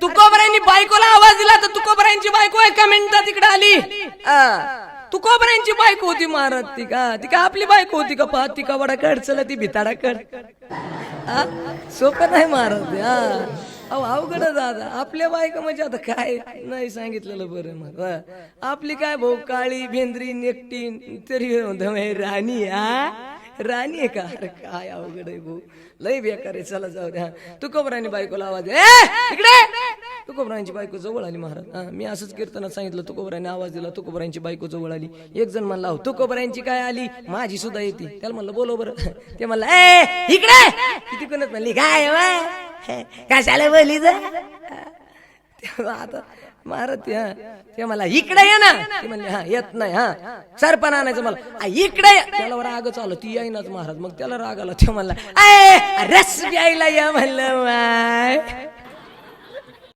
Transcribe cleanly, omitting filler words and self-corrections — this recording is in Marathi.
तुकोबरायांनी बायकोला आवाज दिला तर तुकोबरायांची बायको एका मिनिटात तिकडे आली. तुकोबरायांची बायको होती महाराज. ती का आपली बायको होती का? पाहत ती का वडा कड चल ती भिताडा कड. सोपं नाही महाराज. अवघड दादा. आपल्या बायका म्हणजे आता काय नाही सांगितलेलं बरं. मग आपली काय भाऊ काळी भेंद्री नेकटी तरी राणी. राणी आहे का? अरे काय अवघड आहे भाऊ, लय बेकार आहे. चला जाऊ द्या. तुकोबरायांनी बायकोला आवाज इकडे. तुकोबरायांची बायको जवळ आली महाराज. मी असंच कीर्तनात सांगितलं. तुकोबरायांनी आवाज दिला, तुकोबरायांची बायको जवळ आली. एक जण म्हणला तुकोबरायांची काय आली, माझी सुद्धा येते. त्याला म्हणलं बोलो बरं. ते म्हणलं इकडे. किती कोणत म्हणली काय कशाला बोली आता महाराज. ते मला इकडे ये ना. ते म्हणले येत नाही. सरपण आणायचं मला इकडे. त्याला राग चालू ती येईनाच महाराज. मग त्याला राग आला. ते म्हणला रस प्यायला या म्हणलं.